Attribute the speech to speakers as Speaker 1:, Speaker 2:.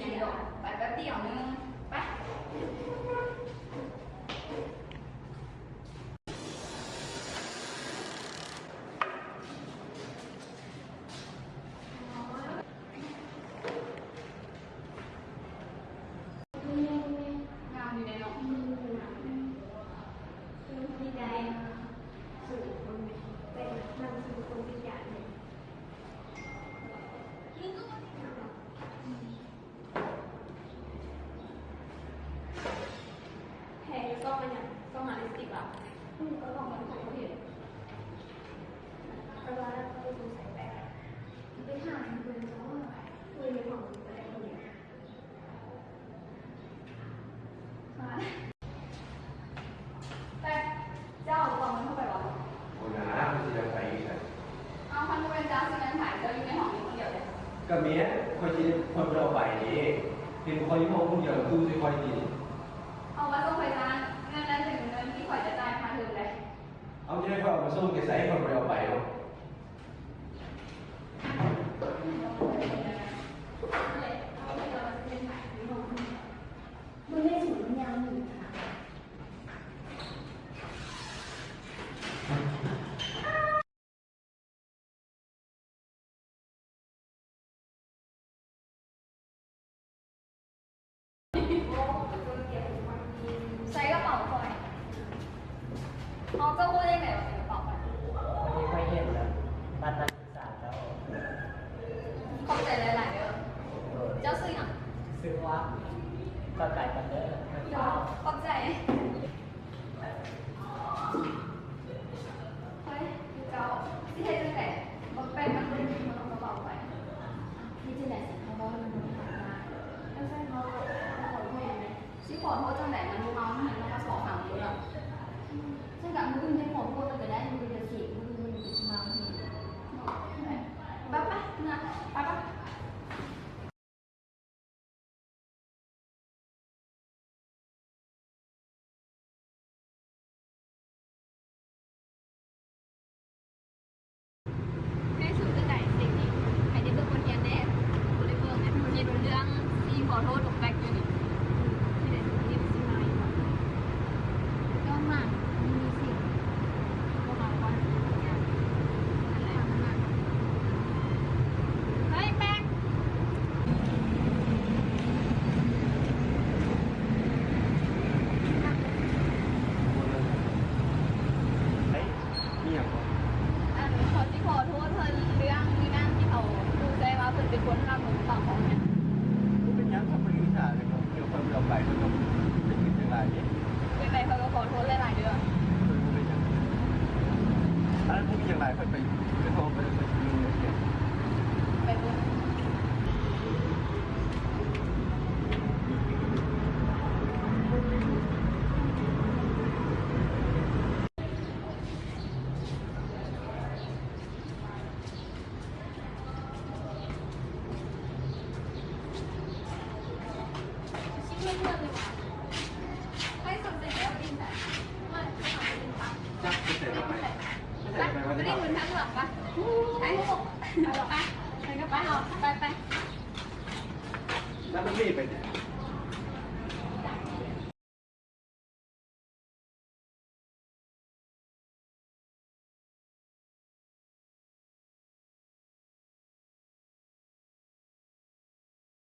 Speaker 1: ยังดอกไปแป๊บเดียวนึงไปงามอยู่ในเนาะ
Speaker 2: ดีใจสื่อคนเป็นนำสื่อคนวิญญาณเนี่ยแพงก็มันอย่างต้องหาลิปสติกหรอก็ลองมันของเขาเห็นเพราะว่าเราดูใส่แปะไปหาเงินเขาคุยในของอะไรคนเนี้ยมา
Speaker 1: แต่เจ้าเอาความมันเข้าไปวะ
Speaker 3: โอ้ยนะมันจะไปอีกแล้ว
Speaker 1: เอาพันธุ์เป็นจ้าสิเงินถ่ายเจ้าอยู่ในห้องนี้คนเดียวเลย
Speaker 3: ก็เมียคอยจีคนเราไปนี่เห็นคอยมองคนเดียวดูสิคอยจี
Speaker 1: เอาไว้ต้องไปร้านเงินนั้นถึงเงินที่ข่อยจะจ่ายมาถึงเลย
Speaker 3: เอาจะได้คอยมาสู้กับใส่คนเราไปเนาะ
Speaker 2: มันไม่สูงยาวหนึ่งค่ะ
Speaker 1: ใช้กระเป๋าข่อยเอาเจ้าพูดได้ไงว่าเป็นกระเป๋าข่อย
Speaker 4: วันนี้ค่อยเห็นแล้วบัตรนักศึกษาเจ้า
Speaker 1: ขอบใจหลายๆเด้อเจ้าซื้อหยัง
Speaker 4: ซื้อว่าก็ไก่กันเด้อ
Speaker 1: ขอบใจเฮ้ยเจ้าที่เฮ็ดจังได๋บ่เป็นมันเป็นมันเอากระเป๋าไป
Speaker 2: ที่จะไหนสักเขาบอกมันมันผ่านมาแล้วใช่เขาขอโทษไหม
Speaker 1: สิขอโทษจังได๋มันบ่เอามันมาสองครั้งอยู่แล้ว
Speaker 2: ใช่กับมึงให้ขอโทษไปได้มึงจะเสียมึงจะมาที
Speaker 1: ไปไปนะไปไป ให้สูตรใจสิ่งนี้ให้ได้เป็นคนเรียนแน่คนได้เบิ่งเนี่ยคนเรียนรู้เรื่องที่ขอโทษตกแบกอยู่นี่ที่ได้สูตรที่สิมาอีกก็มากมีสิ่งก็มาว่าอย่างนั่นแหละเฮ้ยแป๊ก
Speaker 3: เฮ้ยนี่อย่าง
Speaker 1: อันขอที่ขอโทษเธอเรื่องที่นั่งที่เขาดูใจว่าเพิ่นเป็นคนรับหนูต่อของเนี่ย
Speaker 3: มันเป็นยังทำเป็นวิชาเลยครับเดี๋ยวคนเราไปมันต้องเป็นอย่างไรเนี่ย
Speaker 1: ยังไงเขาก็ขอโทษหลายๆเดือน
Speaker 3: เป็นอย่างอันนั้นที่มีอย่างไรไปโทรไปดูเนี่ย
Speaker 1: ไปเบิ่ง
Speaker 2: ชิ้นเล็กๆเลยว่ะ
Speaker 1: ให้สำเร็จแล้วบินแต่ไม่ไม่ทำบินปะ
Speaker 3: จักจะเสร็จแล้วไหม
Speaker 1: ไม่ได้เงินทั้งหลังปะไปไปไปก็ไปเอาไปไป
Speaker 3: แล้วมันรีบไปเนี่ย